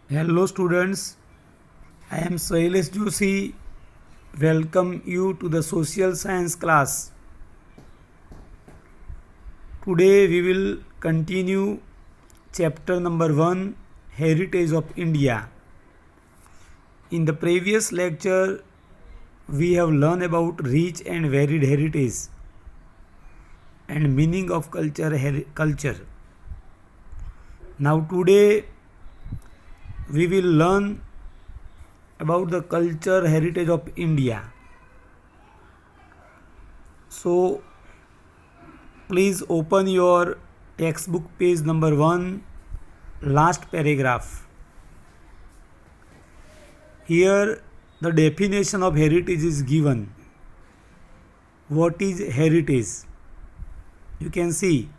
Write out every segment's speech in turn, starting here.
Hello students, I am Sailesh Joshi. Welcome you to the social science class. Today we will continue chapter number 1, Heritage of India. In the previous lecture we have learned about rich and varied heritage and meaning of culture. Now today we will learn about the culture heritage of India. So please open your textbook page number 1, last paragraph. Here the definition of heritage is given. What is heritage? You can see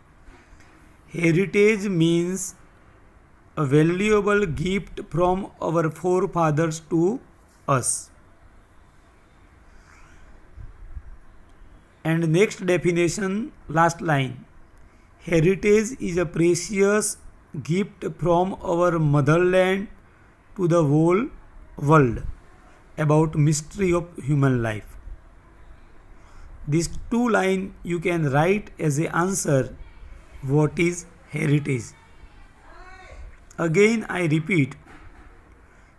heritage means a valuable gift from our forefathers to us. And next definition, last line. Heritage is a precious gift from our motherland to the whole world about mystery of human life. These two lines you can write as a answer what is heritage. Again I repeat,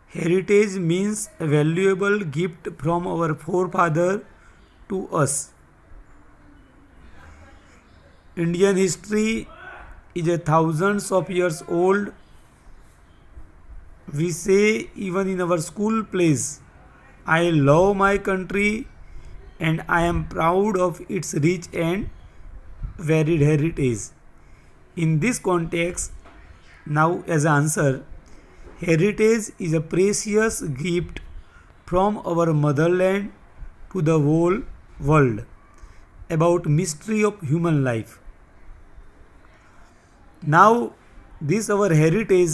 heritage means a valuable gift from our forefather to us. Indian history is a thousands of years old. We say even in our school plays, I love my country and I am proud of its rich and varied heritage. In this context, now as an answer, heritage is a precious gift from our motherland to the whole world about mystery of human life. Now this our heritage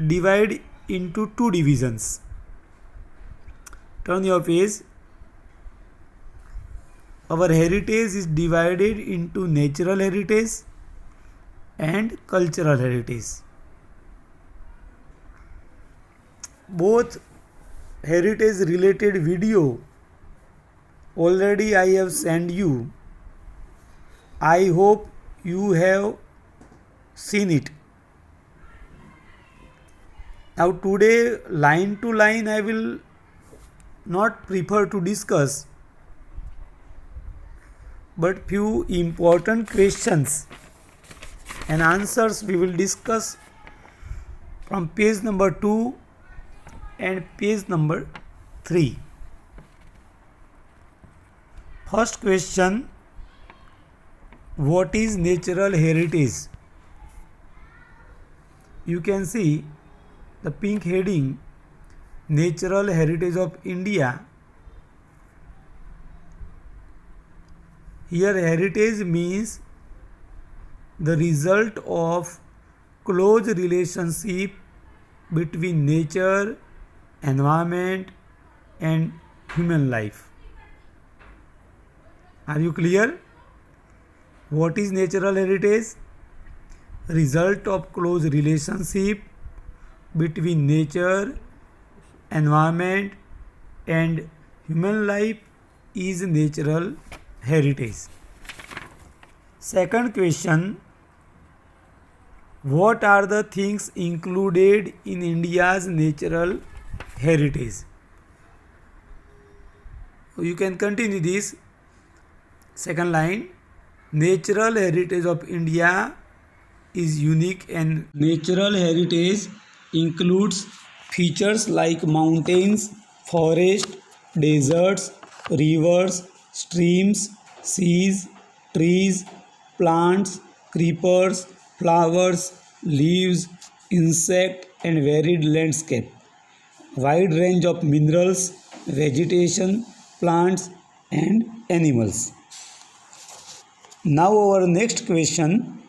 divide into two divisions. Turn your page. Our heritage is divided into natural heritage and cultural heritage. Both heritage related video already I have sent you. I hope you have seen it. Now today line to line I will not prefer to discuss, but few important questions and answers we will discuss from page number 2 and page number 3. First question, what is natural heritage? You can see the pink heading, Natural Heritage of India. Here heritage means the result of close relationship between nature, environment and human life. Are you clear? What is natural heritage? Result of close relationship between nature, environment and human life is natural heritage. Second question, what are the things included in India's natural heritage? You can continue this. Second line, natural heritage of India is unique and natural heritage includes features like mountains, forests, deserts, rivers, streams, seas, trees, plants, creepers, flowers, leaves, insect and varied landscape. Wide range of minerals, vegetation, plants and animals. Now our next question,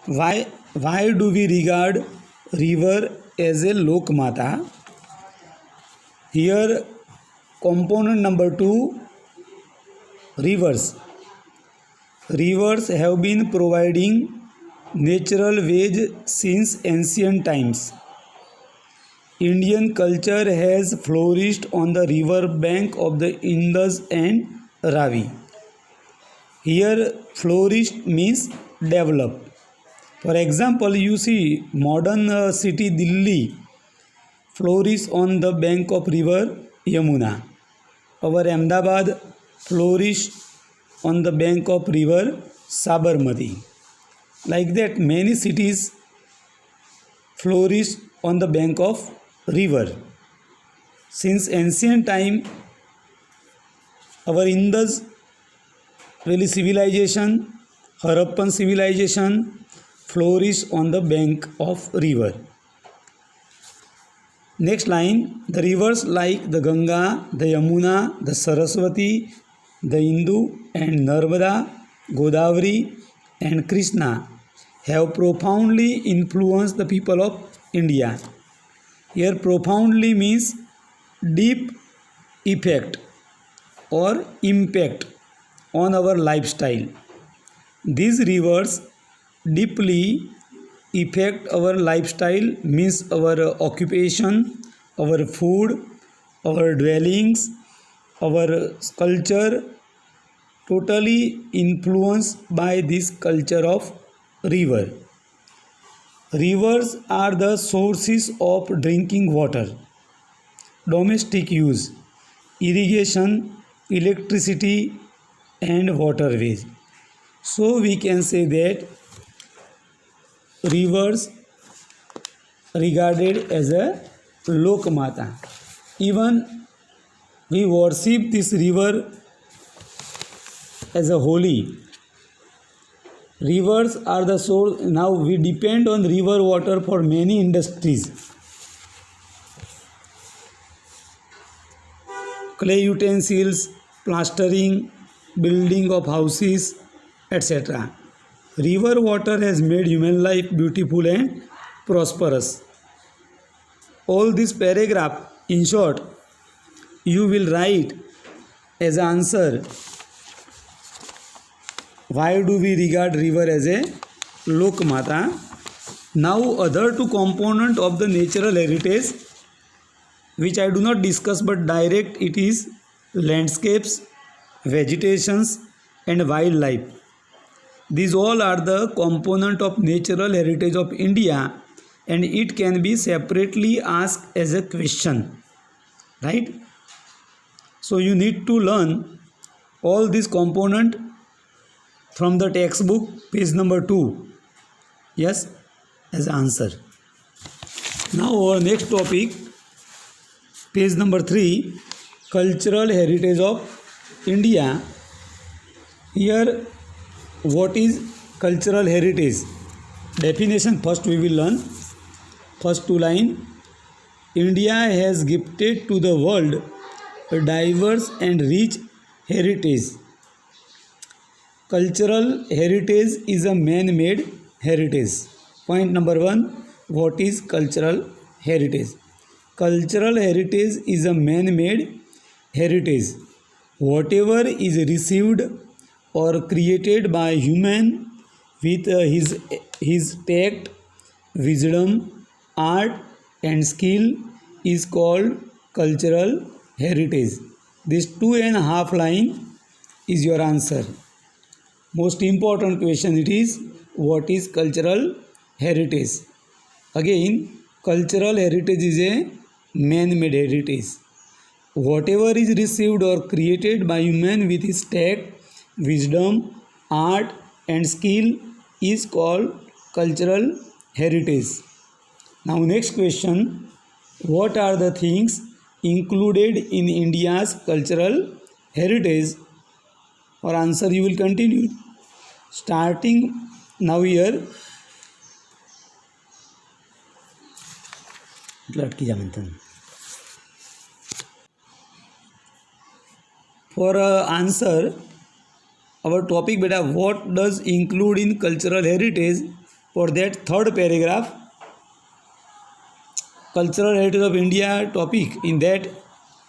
why do we regard river as a Lok Mata? Here component number 2, rivers. Rivers have been providing natural wage since ancient times. Indian culture has flourished on the river bank of the Indus and Ravi. Here, flourished means develop. For example, you see modern city Delhi flourished on the bank of river Yamuna. Our Ahmedabad flourished on the bank of river Sabarmati. Like that, many cities flourished on the bank of river. Since ancient time, our Indus Valley civilization, Harappan civilization flourished on the bank of river. Next line, the rivers like the Ganga, the Yamuna, the Saraswati, the Indu and Narmada, Godavari and Krishna have profoundly influenced the people of India. Here profoundly means deep effect or impact on our lifestyle. These rivers deeply affect our lifestyle, means our occupation, our food, our dwellings, our culture, totally influenced by this culture of river. Rivers are the sources of drinking water, domestic use, irrigation, electricity and waterways. So we can say that rivers regarded as a Lokmata. Even we worship this river as a holy. Rivers are the source. Now we depend on river water for many industries. Clay utensils, plastering, building of houses, etc. River water has made human life beautiful and prosperous. All this paragraph, in short, you will write as an answer. Why do we regard river as a Lokmata? Now other two component of the natural heritage, which I do not discuss but direct, it is landscapes, vegetations and wildlife. These all are the component of natural heritage of India, and it can be separately asked as a question, right? So you need to learn all these component from the textbook, page number 2. Yes, as answer. Now our next topic, page number 3, cultural heritage of India. Here, what is cultural heritage? Definition first we will learn. First two line, India has gifted to the world a diverse and rich heritage. Cultural heritage is a man-made heritage. Point number 1, what is cultural heritage? Cultural heritage is a man-made heritage. Whatever is received or created by human with his tact, wisdom, art and skill is called cultural heritage. This 2.5 line is your answer. Most important question it is, what is cultural heritage? Again, cultural heritage is a man-made heritage. Whatever is received or created by human with his tact, wisdom, art and skill is called cultural heritage. Now next question, what are the things included in India's cultural heritage? For answer you will continue. Starting now here, for answer our topic beta, what does include in cultural heritage? For that third paragraph, cultural heritage of India topic, in that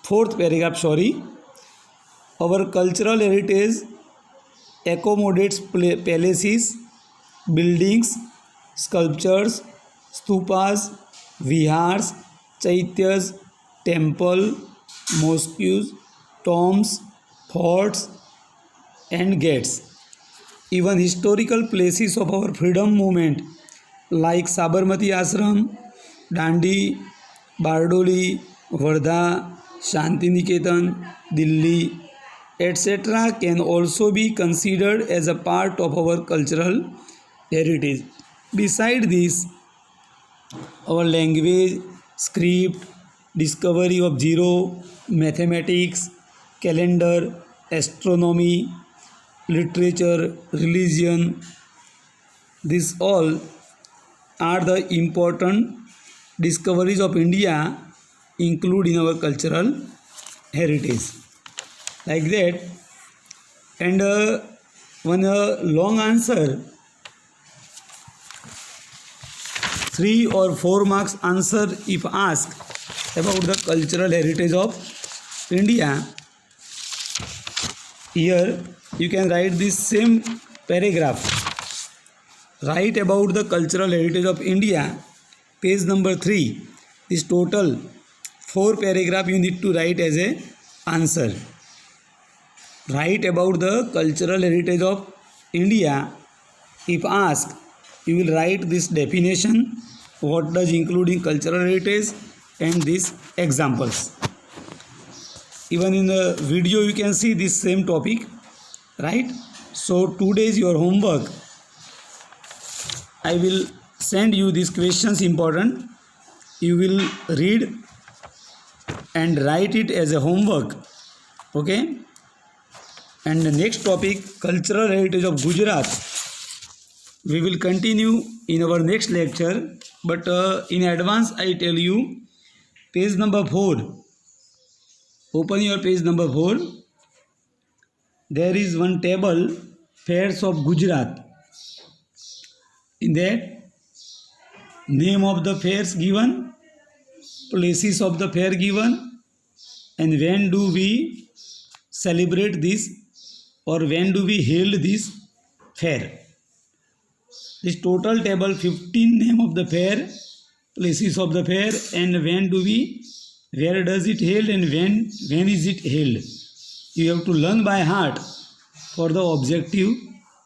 fourth paragraph, our cultural heritage accommodates palaces, buildings, sculptures, stupas, vihars, chaityas, temple, mosques, tombs, forts, and gates. Even historical places of our freedom movement like Sabarmati Ashram, Dandi, Bardoli, Wardha, Shantiniketan, Delhi, etc. can also be considered as a part of our cultural heritage. Beside this, our language, script, discovery of zero, mathematics, calendar, astronomy, literature, religion, these all are the important discoveries of India include in our cultural heritage. Like that, and one long answer, 3 or 4 marks answer if asked about the cultural heritage of India. Here you can write this same paragraph. Write about the cultural heritage of India, page number 3. This total 4 paragraph you need to write as a answer. Write about the cultural heritage of India. If asked, you will write this definition, what does include in cultural heritage, and these examples. Even in the video you can see this same topic, right? So today is your homework. I will send you these questions important. You will read and write it as a homework. Okay? And the next topic, cultural heritage of Gujarat, we will continue in our next lecture. But in advance I tell you, page number 4. Open your page number 4. There is one table, fairs of Gujarat. In that, name of the fairs given, places of the fair given, and when do we celebrate this, or when do we hold this fair. This total table, 15 name of the fair, places of the fair, and where does it held, and when is it held. You have to learn by heart for the objective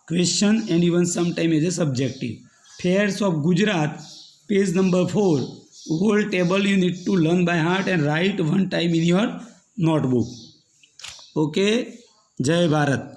question and even sometime as a subjective. Fairs of Gujarat, page number 4. Whole table you need to learn by heart and write one time in your notebook. Okay, Jai Bharat.